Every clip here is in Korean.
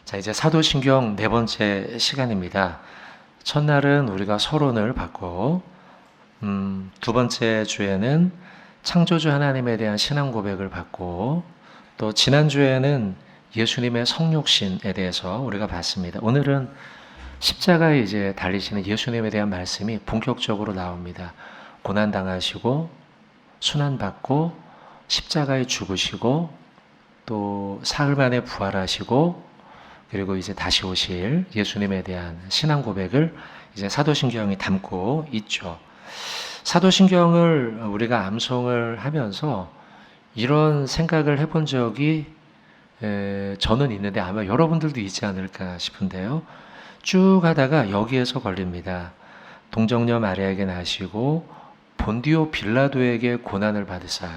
자, 이제 사도신경 네 번째 시간입니다. 첫날은 우리가 서론을 받고, 두 번째 주에는 창조주 하나님에 대한 신앙 고백을 받고, 또 지난주에는 예수님의 성육신에 대해서 우리가 봤습니다. 오늘은 십자가에 이제 달리시는 예수님에 대한 말씀이 본격적으로 나옵니다. 고난당하시고, 순환받고, 십자가에 죽으시고, 또 사흘 만에 부활하시고, 그리고 이제 다시 오실 예수님에 대한 신앙 고백을 이제 사도신경이 담고 있죠. 사도신경을 우리가 암송을 하면서 이런 생각을 해본 적이 저는 있는데 아마 여러분들도 있지 않을까 싶은데요. 쭉 하다가 여기에서 걸립니다. 동정녀 마리아에게 나시고 본디오 빌라도에게 고난을 받으사.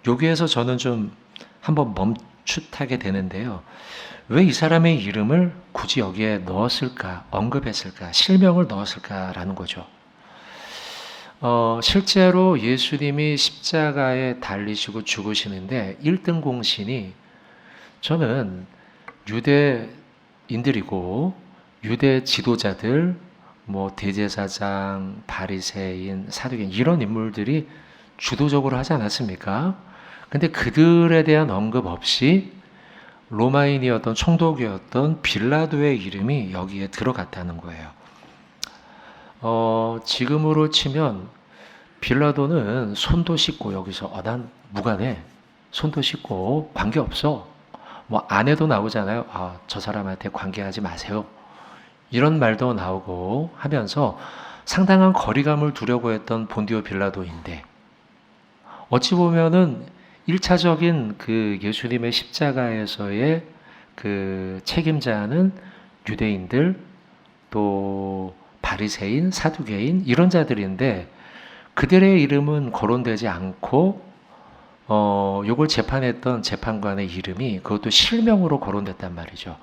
여기에서 저는 좀 한번 멈칫하게 되는데요. 왜 이 사람의 이름을 굳이 여기에 넣었을까, 언급했을까, 실명을 넣었을까라는 거죠. 실제로 예수님이 십자가에 달리시고 죽으시는데 1등 공신이 저는 유대인들이고 유대 지도자들, 뭐 대제사장, 바리새인, 사두개인 이런 인물들이 주도적으로 하지 않았습니까? 근데 그들에 대한 언급 없이 로마인이었던 총독이었던 빌라도의 이름이 여기에 들어갔다는 거예요. 지금으로 치면 빌라도는 손도 씻고 여기서 난 무관해. 손도 씻고 관계없어. 뭐 아내도 나오잖아요. 저 사람한테 관계하지 마세요. 이런 말도 나오고 하면서 상당한 거리감을 두려고 했던 본디오 빌라도인데 어찌 보면은 1차적인 그 예수님의 십자가에서의 그 책임자는 유대인들 또 바리새인, 사두개인 이런 자들인데 그들의 이름은 거론되지 않고 요걸 재판했던 재판관의 이름이 그것도 실명으로 거론됐단 말이죠.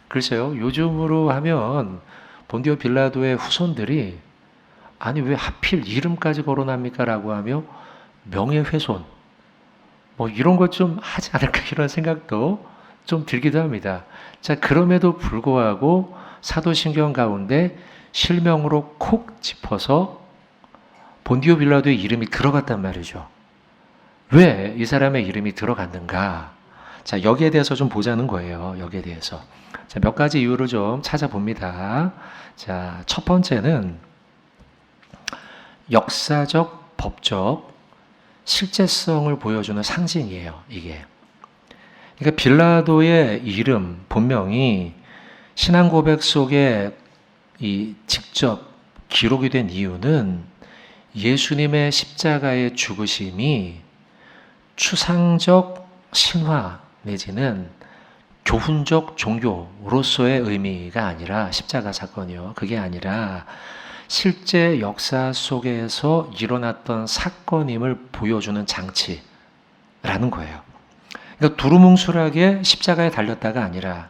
글쎄요, 요즘으로 하면 본디오 빌라도의 후손들이 아니 왜 하필 이름까지 거론합니까? 라고 하며 명예훼손 뭐 이런 것 좀 하지 않을까 이런 생각도 좀 들기도 합니다. 자, 그럼에도 불구하고 사도신경 가운데 실명으로 콕 짚어서 본디오 빌라도의 이름이 들어갔단 말이죠. 왜 이 사람의 이름이 들어갔는가? 자, 여기에 대해서 좀 보자는 거예요. 여기에 대해서. 자, 몇 가지 이유를 좀 찾아봅니다. 자, 첫 번째는 역사적, 법적, 실제성을 보여주는 상징이에요, 이게. 그러니까 빌라도의 이름, 본명이 신앙 고백 속에 직접 기록이 된 이유는 예수님의 십자가의 죽으심이 추상적 신화 내지는 교훈적 종교로서의 의미가 아니라 십자가 사건이요. 그게 아니라 실제 역사 속에서 일어났던 사건임을 보여주는 장치라는 거예요. 그러니까 두루뭉술하게 십자가에 달렸다가 아니라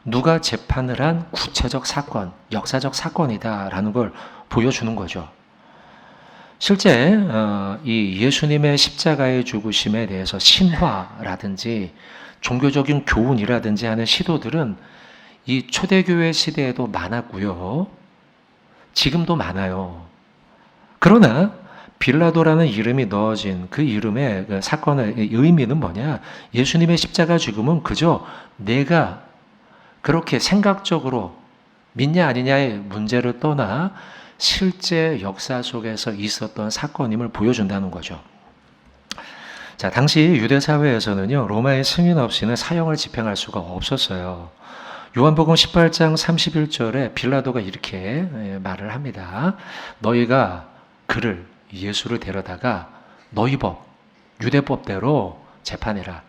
누가 재판을 한 구체적 사건, 역사적 사건이다라는 걸 보여주는 거죠. 실제 이 예수님의 십자가의 죽으심에 대해서 신화라든지 종교적인 교훈이라든지 하는 시도들은 이 초대교회 시대에도 많았고요. 지금도 많아요. 그러나 빌라도라는 이름이 넣어진 그 이름의 그 사건의 의미는 뭐냐? 예수님의 십자가 죽음은 그저 내가 그렇게 생각적으로 믿냐 아니냐의 문제를 떠나 실제 역사 속에서 있었던 사건임을 보여준다는 거죠. 자, 당시 유대 사회에서는요, 로마의 승인 없이는 사형을 집행할 수가 없었어요. 요한복음 18장 31절에 빌라도가 이렇게 말을 합니다. 너희가 그를 예수를 데려다가 너희 법, 유대법대로 재판해라.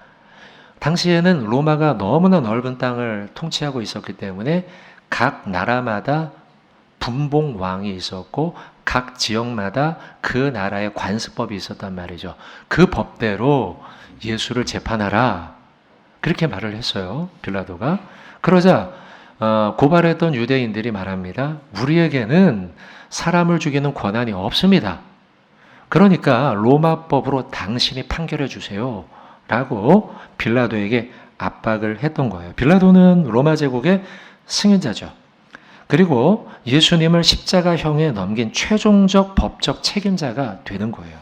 당시에는 로마가 너무나 넓은 땅을 통치하고 있었기 때문에 각 나라마다 분봉왕이 있었고 각 지역마다 그 나라의 관습법이 있었단 말이죠. 그 법대로 예수를 재판하라. 그렇게 말을 했어요. 빌라도가. 그러자 고발했던 유대인들이 말합니다. 우리에게는 사람을 죽이는 권한이 없습니다. 그러니까 로마법으로 당신이 판결해 주세요. 라고 빌라도에게 압박을 했던 거예요. 빌라도는 로마 제국의 승인자죠. 그리고 예수님을 십자가형에 넘긴 최종적 법적 책임자가 되는 거예요.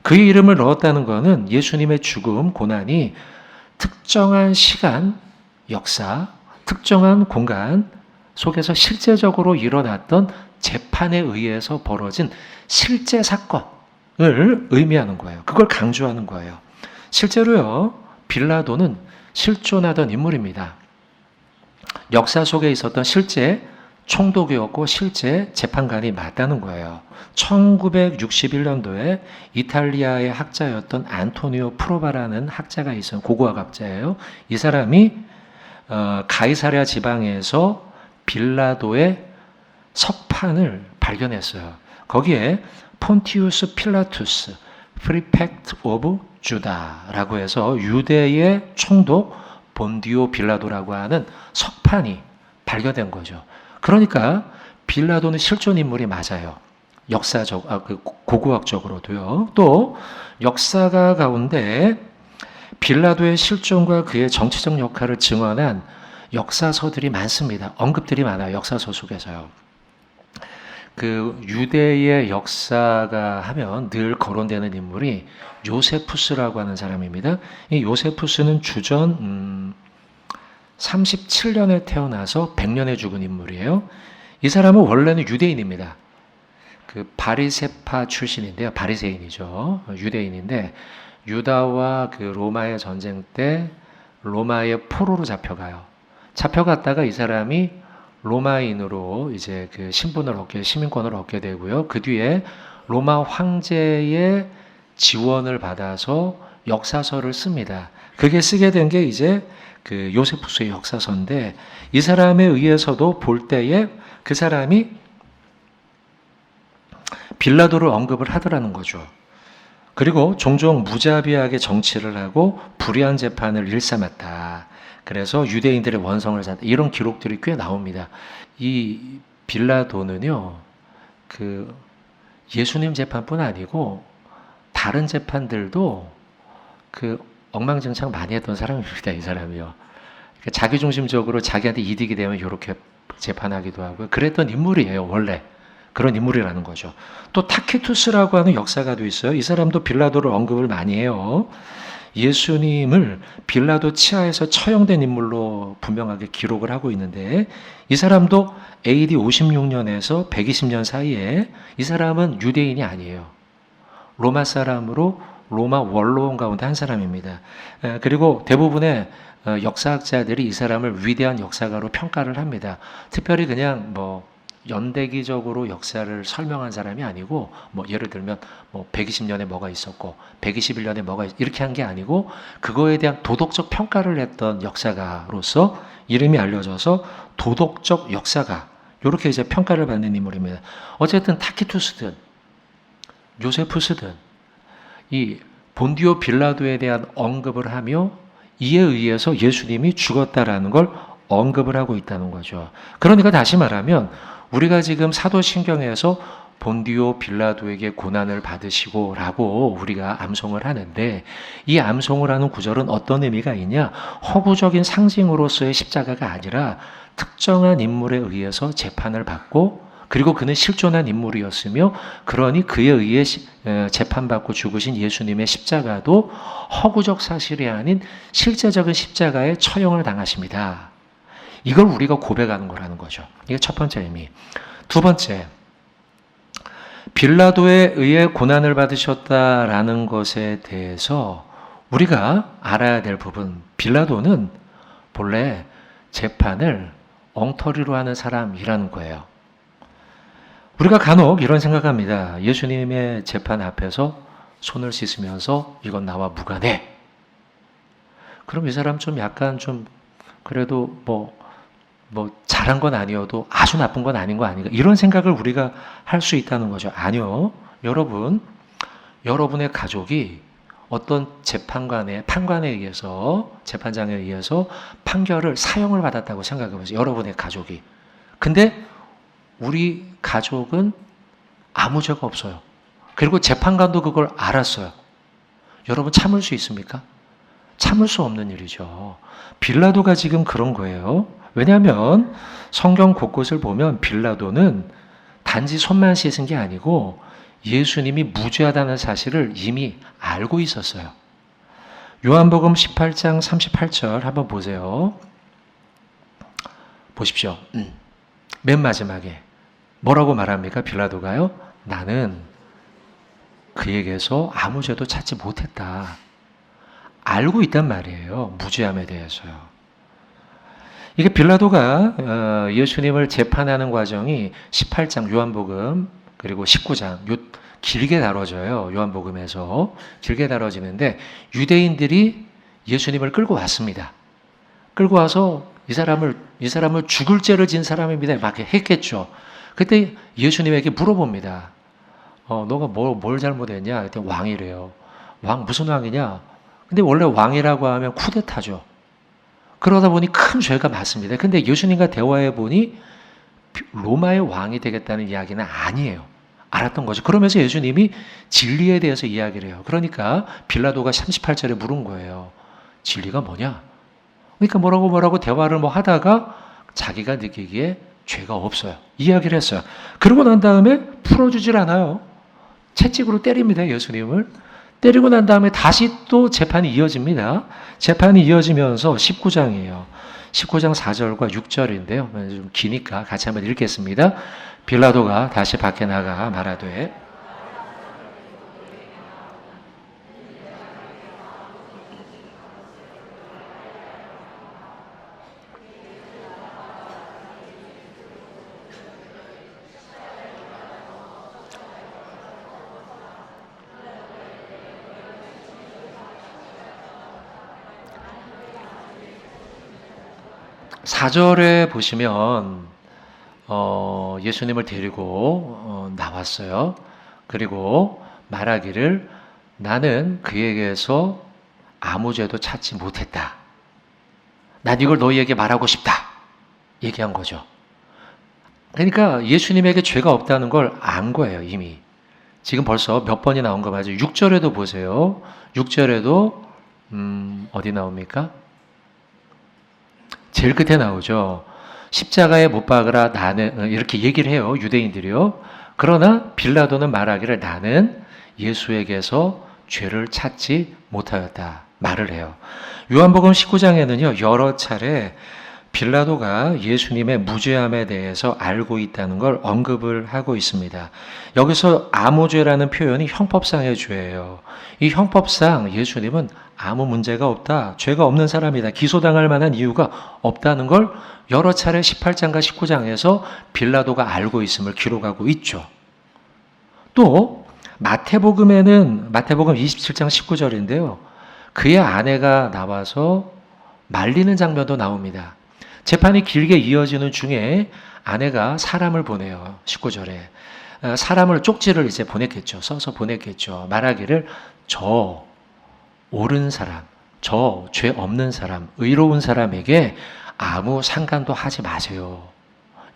그의 이름을 넣었다는 것은 예수님의 죽음, 고난이 특정한 시간, 역사, 특정한 공간 속에서 실제적으로 일어났던 재판에 의해서 벌어진 실제 사건을 의미하는 거예요. 그걸 강조하는 거예요. 실제로요, 빌라도는 실존하던 인물입니다. 역사 속에 있었던 실제 총독이었고 실제 재판관이 맞다는 거예요. 1961년도에 이탈리아의 학자였던 안토니오 프로바라는 학자가 있어요. 고고학자예요. 이 사람이 가이사랴 지방에서 빌라도의 석판을 발견했어요. 거기에 폰티우스 필라투스, 프리펙트 오브 주다라고 해서 유대의 총독 본디오 빌라도라고 하는 석판이 발견된 거죠. 그러니까 빌라도는 실존 인물이 맞아요. 고고학적으로도요. 또 역사가 가운데 빌라도의 실존과 그의 정치적 역할을 증언한 역사서들이 많습니다. 언급들이 많아요. 역사서 속에서요. 그 유대의 역사가 하면 늘 거론되는 인물이 요세푸스라고 하는 사람입니다. 이 요세푸스는 주전 37년에 태어나서 100년에 죽은 인물이에요. 이 사람은 원래는 유대인입니다. 그 바리새파 출신인데요. 바리새인이죠. 유대인인데 유다와 그 로마의 전쟁 때 로마의 포로로 잡혀가요. 잡혀갔다가 이 사람이 로마인으로 이제 그 시민권을 얻게 되고요. 그 뒤에 로마 황제의 지원을 받아서 역사서를 씁니다. 그게 쓰게 된 게 이제 그 요세푸스의 역사서인데 이 사람에 의해서도 볼 때에 그 사람이 빌라도를 언급을 하더라는 거죠. 그리고 종종 무자비하게 정치를 하고 불의한 재판을 일삼았다. 그래서 유대인들의 원성을 샀다. 이런 기록들이 꽤 나옵니다. 이 빌라도는요, 그 예수님 재판뿐 아니고 다른 재판들도 그 엉망진창 많이 했던 사람입니다. 이 사람이요. 그러니까 자기중심적으로 자기한테 이득이 되면 이렇게 재판하기도 하고요. 그랬던 인물이에요. 원래. 그런 인물이라는 거죠. 또 타키투스라고 하는 역사가도 있어요. 이 사람도 빌라도를 언급을 많이 해요. 예수님을 빌라도 치하에서 처형된 인물로 분명하게 기록을 하고 있는데 이 사람도 AD 56년에서 120년 사이에 이 사람은 유대인이 아니에요. 로마 사람으로 로마 원로원 가운데 한 사람입니다. 그리고 대부분의 역사학자들이 이 사람을 위대한 역사가로 평가를 합니다. 특별히 그냥 연대기적으로 역사를 설명한 사람이 아니고 예를 들면 120년에 뭐가 있었고 121년에 뭐가 이렇게 한 게 아니고 그거에 대한 도덕적 평가를 했던 역사가로서 이름이 알려져서 도덕적 역사가 이렇게 이제 평가를 받는 인물입니다. 어쨌든 타키투스든 요세푸스든 이 본디오 빌라도에 대한 언급을 하며 이에 의해서 예수님이 죽었다라는 걸 언급을 하고 있다는 거죠. 그러니까 다시 말하면 우리가 지금 사도신경에서 본디오 빌라도에게 고난을 받으시고 라고 우리가 암송을 하는데 이 암송을 하는 구절은 어떤 의미가 있냐? 허구적인 상징으로서의 십자가가 아니라 특정한 인물에 의해서 재판을 받고 그리고 그는 실존한 인물이었으며 그러니 그에 의해 재판받고 죽으신 예수님의 십자가도 허구적 사실이 아닌 실제적인 십자가에 처형을 당하십니다. 이걸 우리가 고백하는 거라는 거죠. 이게 첫 번째 의미. 두 번째, 빌라도에 의해 고난을 받으셨다라는 것에 대해서 우리가 알아야 될 부분, 빌라도는 본래 재판을 엉터리로 하는 사람이라는 거예요. 우리가 간혹 이런 생각합니다. 예수님의 재판 앞에서 손을 씻으면서 이건 나와 무관해. 그럼 이 사람 좀 약간 좀 그래도 잘한 건 아니어도 아주 나쁜 건 아닌 거 아닌가 이런 생각을 우리가 할 수 있다는 거죠. 아니요. 여러분의 가족이 어떤 판관에 의해서 재판장에 의해서 사형을 받았다고 생각해 보세요. 여러분의 가족이. 근데 우리 가족은 아무 죄가 없어요. 그리고 재판관도 그걸 알았어요. 여러분 참을 수 있습니까? 참을 수 없는 일이죠. 빌라도가 지금 그런 거예요. 왜냐하면 성경 곳곳을 보면 빌라도는 단지 손만 씻은 게 아니고 예수님이 무죄하다는 사실을 이미 알고 있었어요. 요한복음 18장 38절 한번 보세요. 보십시오. 맨 마지막에 뭐라고 말합니까? 빌라도가요. 나는 그에게서 아무 죄도 찾지 못했다. 알고 있단 말이에요. 무죄함에 대해서요. 이게 빌라도가 예수님을 재판하는 과정이 18장 요한복음 그리고 19장 길게 다뤄져요. 요한복음에서 길게 다뤄지는데 유대인들이 예수님을 끌고 왔습니다. 끌고 와서 이 사람을 죽을 죄를 진 사람입니다. 막 했겠죠. 그때 예수님에게 물어봅니다. 너가 뭘 잘못했냐? 그때 왕이래요. 왕 무슨 왕이냐? 근데 원래 왕이라고 하면 쿠데타죠. 그러다 보니 큰 죄가 많습니다. 근데 예수님과 대화해 보니 로마의 왕이 되겠다는 이야기는 아니에요. 알았던 거죠. 그러면서 예수님이 진리에 대해서 이야기를 해요. 그러니까 빌라도가 38절에 물은 거예요. 진리가 뭐냐? 그러니까 뭐라고 대화를 하다가 자기가 느끼기에 죄가 없어요. 이야기를 했어요. 그러고 난 다음에 풀어주질 않아요. 채찍으로 때립니다. 예수님을. 때리고 난 다음에 다시 또 재판이 이어집니다. 재판이 이어지면서 19장이에요. 19장 4절과 6절인데요. 좀 기니까 같이 한번 읽겠습니다. 빌라도가 다시 밖에 나가 말하되 사절에 보시면 예수님을 데리고 나왔어요. 그리고 말하기를 나는 그에게서 아무 죄도 찾지 못했다. 난 이걸 너희에게 말하고 싶다. 얘기한 거죠. 그러니까 예수님에게 죄가 없다는 걸 안 거예요, 이미. 지금 벌써 몇 번이 나온 거 맞아요. 6절에도 보세요. 6절에도 어디 나옵니까? 제일 끝에 나오죠. 십자가에 못 박으라 나는 이렇게 얘기를 해요. 유대인들이요. 그러나 빌라도는 말하기를 나는 예수에게서 죄를 찾지 못하였다. 말을 해요. 요한복음 19장에는요. 여러 차례 빌라도가 예수님의 무죄함에 대해서 알고 있다는 걸 언급을 하고 있습니다. 여기서 아무 죄라는 표현이 형법상의 죄예요. 이 형법상 예수님은 아무 문제가 없다. 죄가 없는 사람이다. 기소당할 만한 이유가 없다는 걸 여러 차례 18장과 19장에서 빌라도가 알고 있음을 기록하고 있죠. 또 마태복음에는 마태복음 27장 19절인데요. 그의 아내가 나와서 말리는 장면도 나옵니다. 재판이 길게 이어지는 중에 아내가 사람을 보내요. 19절에. 사람을 쪽지를 이제 보냈겠죠. 써서 보냈겠죠. 말하기를 저 옳은 사람, 저 죄 없는 사람, 의로운 사람에게 아무 상관도 하지 마세요.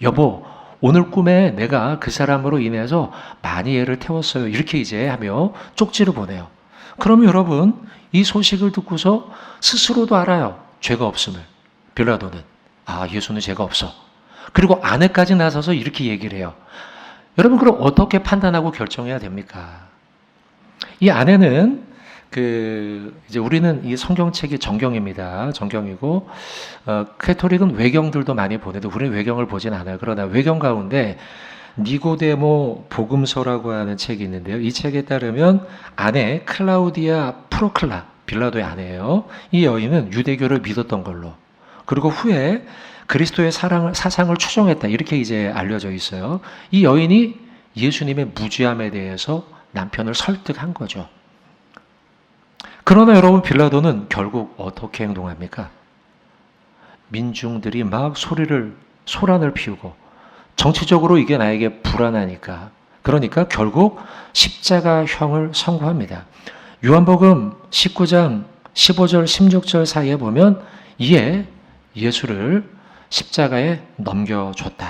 여보, 오늘 꿈에 내가 그 사람으로 인해서 많이 애를 태웠어요. 이렇게 이제 하며 쪽지를 보내요. 그러면 여러분, 이 소식을 듣고서 스스로도 알아요. 죄가 없음을. 빌라도는. 예수는 죄가 없어. 그리고 아내까지 나서서 이렇게 얘기를 해요. 여러분, 그럼 어떻게 판단하고 결정해야 됩니까? 이 아내는 이제 우리는 이 성경책이 정경입니다. 정경이고, 캐토릭은 외경들도 많이 보내도 우리는 외경을 보진 않아요. 그러나 외경 가운데 니고데모 복음서라고 하는 책이 있는데요. 이 책에 따르면 아내 클라우디아 프로클라, 빌라도의 아내예요. 이 여인은 유대교를 믿었던 걸로. 그리고 후에 그리스도의 사상을 추종했다. 이렇게 이제 알려져 있어요. 이 여인이 예수님의 무죄함에 대해서 남편을 설득한 거죠. 그러나 여러분, 빌라도는 결국 어떻게 행동합니까? 민중들이 막 소란을 피우고 정치적으로 이게 나에게 불안하니까, 그러니까 결국 십자가형을 선고합니다. 요한복음 19장 15절 16절 사이에 보면 이에 예수를 십자가에 넘겨줬다.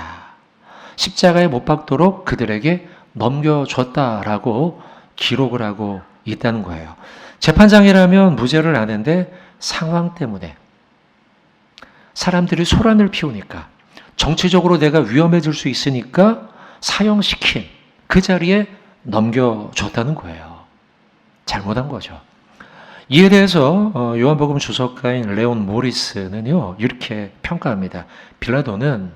십자가에 못 박도록 그들에게 넘겨줬다라고 기록을 하고 있다는 거예요. 재판장이라면 무죄를 아는데 상황 때문에 사람들이 소란을 피우니까 정치적으로 내가 위험해질 수 있으니까 사형시킨 그 자리에 넘겨줬다는 거예요. 잘못한 거죠. 이에 대해서 요한복음 주석가인 레온 모리스는요 이렇게 평가합니다. 빌라도는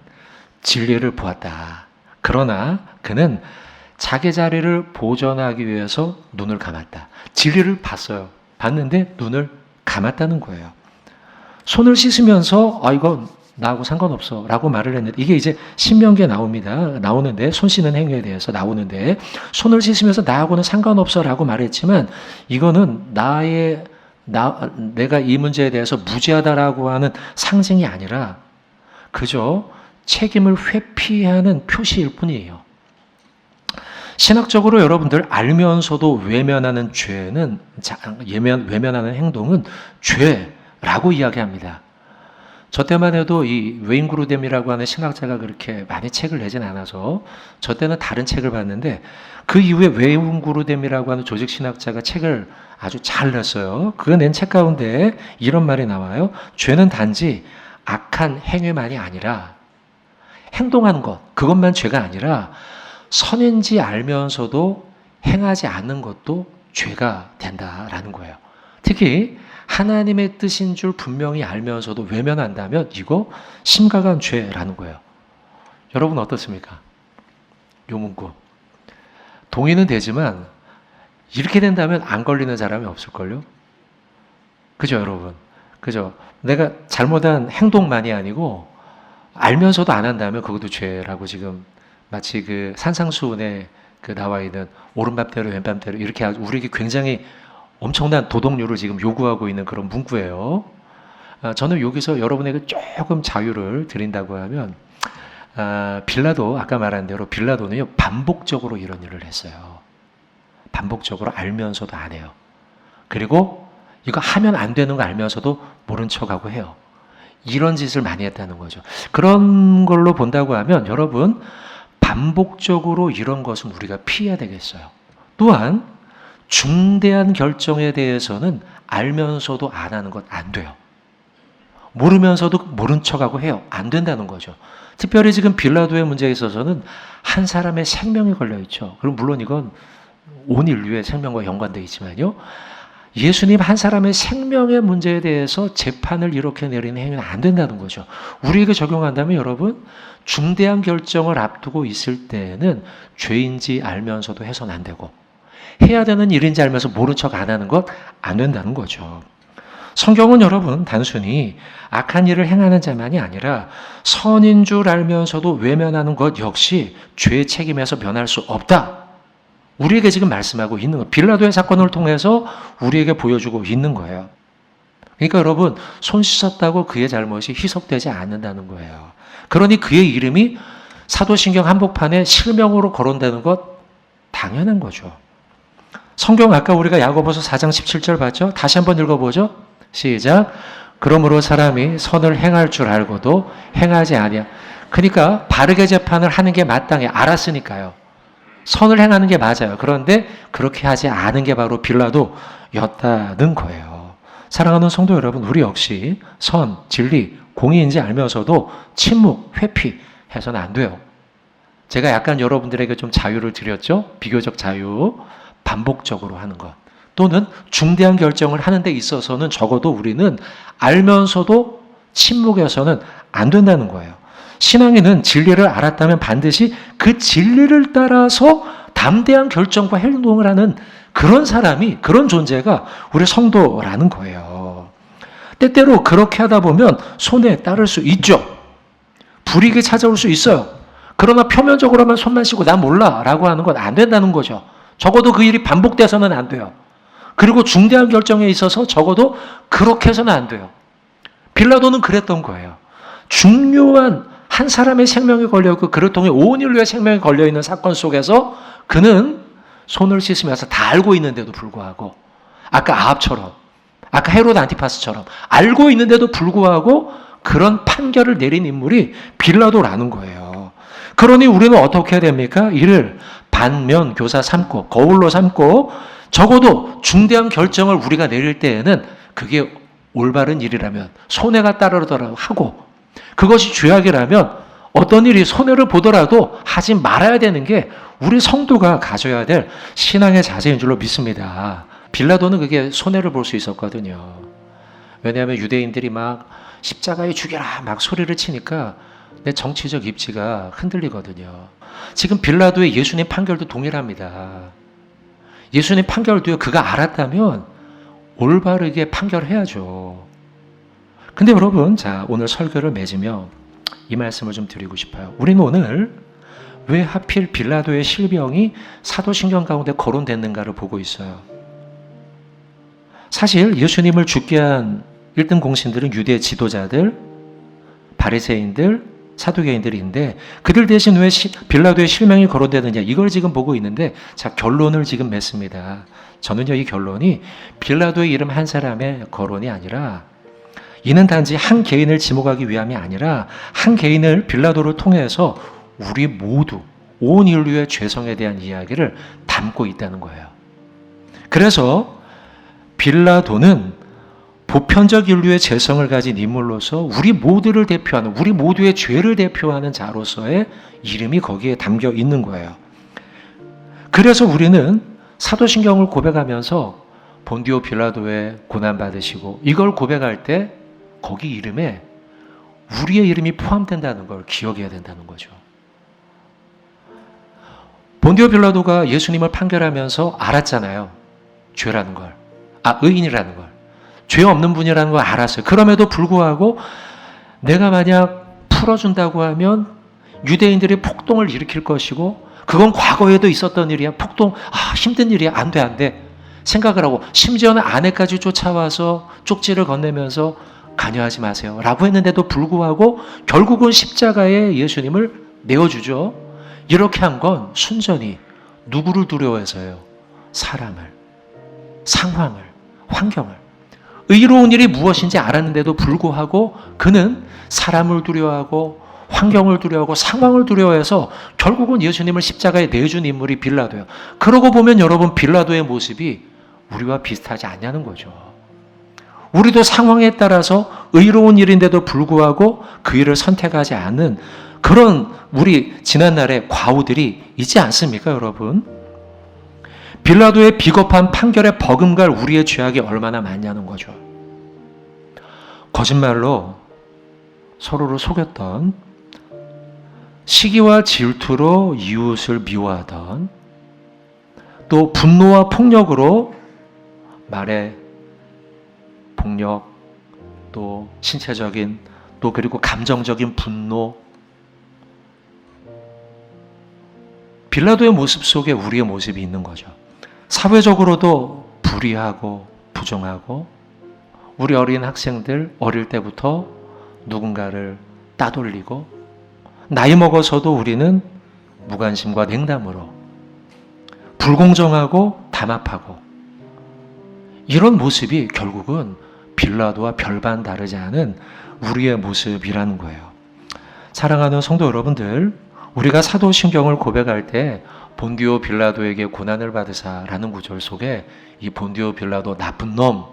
진리를 보았다. 그러나 그는 자기 자리를 보존하기 위해서 눈을 감았다. 진리를 봤어요. 봤는데 눈을 감았다는 거예요. 손을 씻으면서 이건 나하고 상관없어 라고 말을 했는데, 이게 이제 신명기에 나오는데, 손 씻는 행위에 대해서 나오는데, 손을 씻으면서 나하고는 상관없어 라고 말했지만, 이거는 내가 이 문제에 대해서 무지하다라고 하는 상징이 아니라 그저 책임을 회피하는 표시일 뿐이에요. 신학적으로 여러분들 알면서도 외면하는 외면하는 행동은 죄라고 이야기합니다. 저 때만 해도 이 웨인 그루뎀이라고 하는 신학자가 그렇게 많이 책을 내진 않아서 저 때는 다른 책을 봤는데, 그 이후에 웨인 그루뎀이라고 하는 조직 신학자가 책을 아주 잘 냈어요. 그 낸 책 가운데 이런 말이 나와요. 죄는 단지 악한 행위만이 아니라, 행동하는 것, 그것만 죄가 아니라 선인지 알면서도 행하지 않는 것도 죄가 된다라는 거예요. 특히 하나님의 뜻인 줄 분명히 알면서도 외면한다면 이거 심각한 죄라는 거예요. 여러분 어떻습니까? 요 문구. 동의는 되지만 이렇게 된다면 안 걸리는 사람이 없을걸요? 그죠, 여러분? 그죠? 내가 잘못한 행동만이 아니고 알면서도 안 한다면 그것도 죄라고, 지금 마치 그 산상수훈에 그 나와 있는 오른밤대로 왼밤대로 이렇게 우리에게 굉장히 엄청난 도덕률을 지금 요구하고 있는 그런 문구예요. 저는 여기서 여러분에게 조금 자유를 드린다고 하면, 빌라도, 아까 말한 대로 빌라도는요 반복적으로 이런 일을 했어요. 반복적으로 알면서도 안 해요. 그리고 이거 하면 안 되는 거 알면서도 모른 척하고 해요. 이런 짓을 많이 했다는 거죠. 그런 걸로 본다고 하면 여러분, 반복적으로 이런 것은 우리가 피해야 되겠어요. 또한 중대한 결정에 대해서는 알면서도 안 하는 건 안 돼요. 모르면서도 모른 척하고 해요. 안 된다는 거죠. 특별히 지금 빌라도의 문제에 있어서는 한 사람의 생명이 걸려있죠. 그럼 물론 이건 온 인류의 생명과 연관되어 있지만요, 예수님 한 사람의 생명의 문제에 대해서 재판을 이렇게 내리는 행위는 안 된다는 거죠. 우리에게 적용한다면 여러분, 중대한 결정을 앞두고 있을 때는 죄인지 알면서도 해서는 안 되고, 해야 되는 일인지 알면서 모른 척 안 하는 것 안 된다는 거죠. 성경은 여러분 단순히 악한 일을 행하는 자만이 아니라 선인 줄 알면서도 외면하는 것 역시 죄의 책임에서 면할 수 없다, 우리에게 지금 말씀하고 있는 거예요. 빌라도의 사건을 통해서 우리에게 보여주고 있는 거예요. 그러니까 여러분, 손 씻었다고 그의 잘못이 희석되지 않는다는 거예요. 그러니 그의 이름이 사도신경 한복판에 실명으로 거론되는 것 당연한 거죠. 성경 아까 우리가 야고보서 4장 17절 봤죠? 다시 한번 읽어보죠. 시작. 그러므로 사람이 선을 행할 줄 알고도 행하지 아니하. 그러니까 바르게 재판을 하는 게 마땅해. 알았으니까요. 선을 행하는 게 맞아요. 그런데 그렇게 하지 않은 게 바로 빌라도였다는 거예요. 사랑하는 성도 여러분, 우리 역시 선, 진리, 공의인지 알면서도 침묵, 회피해서는 안 돼요. 제가 약간 여러분들에게 좀 자유를 드렸죠? 비교적 자유. 반복적으로 하는 것, 또는 중대한 결정을 하는 데 있어서는 적어도 우리는 알면서도 침묵해서는 안 된다는 거예요. 신앙인은 진리를 알았다면 반드시 그 진리를 따라서 담대한 결정과 행동을 하는 그런 사람이, 그런 존재가 우리 성도라는 거예요. 때때로 그렇게 하다 보면 손에 따를 수 있죠. 불이익이 찾아올 수 있어요. 그러나 표면적으로만 손만 씻고 난 몰라 라고 하는 건 안 된다는 거죠. 적어도 그 일이 반복돼서는 안 돼요. 그리고 중대한 결정에 있어서 적어도 그렇게 해서는 안 돼요. 빌라도는 그랬던 거예요. 중요한 한 사람의 생명이 걸려있고 그를 통해 온 인류의 생명이 걸려있는 사건 속에서 그는 손을 씻으면서 다 알고 있는데도 불구하고, 아까 아합처럼, 아까 헤로드 안티파스처럼 알고 있는데도 불구하고 그런 판결을 내린 인물이 빌라도라는 거예요. 그러니 우리는 어떻게 해야 됩니까? 이를 반면 교사 삼고 거울로 삼고 적어도 중대한 결정을 우리가 내릴 때에는 그게 올바른 일이라면 손해가 따르더라도 하고, 그것이 죄악이라면 어떤 일이 손해를 보더라도 하지 말아야 되는 게 우리 성도가 가져야 될 신앙의 자세인 줄로 믿습니다. 빌라도는 그게 손해를 볼 수 있었거든요. 왜냐하면 유대인들이 막 십자가에 죽여라 막 소리를 치니까 내 정치적 입지가 흔들리거든요. 지금 빌라도의 예수님 판결도 동일합니다. 예수님 판결도요, 그가 알았다면 올바르게 판결해야죠. 근데 여러분, 자, 오늘 설교를 맺으며 이 말씀을 좀 드리고 싶어요. 우리는 오늘 왜 하필 빌라도의 실병이 사도신경 가운데 거론됐는가를 보고 있어요. 사실 예수님을 죽게 한 1등 공신들은 유대 지도자들, 바리새인들, 사두개인들인데 그들 대신 왜 빌라도의 실명이 거론되느냐, 이걸 지금 보고 있는데, 자, 결론을 지금 맺습니다. 저는요, 이 결론이 빌라도의 이름 한 사람의 거론이 아니라, 이는 단지 한 개인을 지목하기 위함이 아니라 한 개인을 빌라도를 통해서 우리 모두 온 인류의 죄성에 대한 이야기를 담고 있다는 거예요. 그래서 빌라도는 보편적 인류의 죄성을 가진 인물로서 우리 모두를 대표하는, 우리 모두의 죄를 대표하는 자로서의 이름이 거기에 담겨 있는 거예요. 그래서 우리는 사도신경을 고백하면서 본디오 빌라도의 고난받으시고, 이걸 고백할 때 거기 이름에 우리의 이름이 포함된다는 걸 기억해야 된다는 거죠. 본디오 빌라도가 예수님을 판결하면서 알았잖아요. 죄라는 걸. 의인이라는 걸. 죄 없는 분이라는 걸 알았어요. 그럼에도 불구하고 내가 만약 풀어준다고 하면 유대인들이 폭동을 일으킬 것이고, 그건 과거에도 있었던 일이야. 폭동, 힘든 일이야. 안 돼, 안 돼. 생각을 하고, 심지어는 아내까지 쫓아와서 쪽지를 건네면서 관여하지 마세요 라고 했는데도 불구하고 결국은 십자가에 예수님을 내어주죠. 이렇게 한 건 순전히 누구를 두려워해서요? 사람을, 상황을, 환경을. 의로운 일이 무엇인지 알았는데도 불구하고 그는 사람을 두려워하고 환경을 두려워하고 상황을 두려워해서 결국은 예수님을 십자가에 내준 인물이 빌라도예요. 그러고 보면 여러분, 빌라도의 모습이 우리와 비슷하지 않냐는 거죠. 우리도 상황에 따라서 의로운 일인데도 불구하고 그 일을 선택하지 않는 그런 우리 지난날의 과오들이 있지 않습니까, 여러분? 빌라도의 비겁한 판결에 버금갈 우리의 죄악이 얼마나 많냐는 거죠. 거짓말로 서로를 속였던, 시기와 질투로 이웃을 미워하던, 또 분노와 폭력으로 말에 폭력, 또 신체적인, 또 그리고 감정적인 분노. 빌라도의 모습 속에 우리의 모습이 있는 거죠. 사회적으로도 불의하고 부정하고, 우리 어린 학생들 어릴 때부터 누군가를 따돌리고, 나이 먹어서도 우리는 무관심과 냉담으로 불공정하고 담합하고, 이런 모습이 결국은 빌라도와 별반 다르지 않은 우리의 모습이라는 거예요. 사랑하는 성도 여러분들, 우리가 사도신경을 고백할 때 본디오 빌라도에게 고난을 받으사라는 구절 속에 이 본디오 빌라도 나쁜 놈이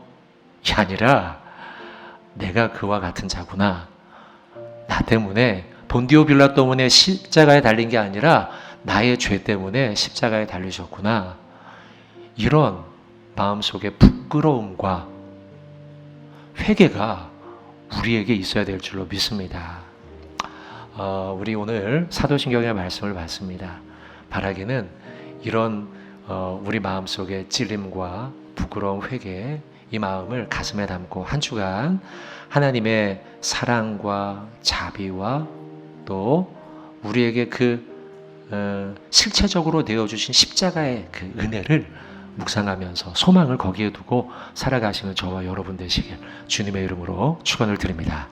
아니라 내가 그와 같은 자구나, 나 때문에, 본디오 빌라도 때문에 십자가에 달린 게 아니라 나의 죄 때문에 십자가에 달리셨구나, 이런 마음속에 부끄러움과 회개가 우리에게 있어야 될 줄로 믿습니다. 우리 오늘 사도신경의 말씀을 봤습니다. 바라기는 이런 우리 마음속에 찔림과 부끄러움, 회개, 이 마음을 가슴에 담고 한 주간 하나님의 사랑과 자비와 또 우리에게 실체적으로 내어주신 십자가의 그 은혜를 묵상하면서 소망을 거기에 두고 살아가시는 저와 여러분 되시길 주님의 이름으로 축원을 드립니다.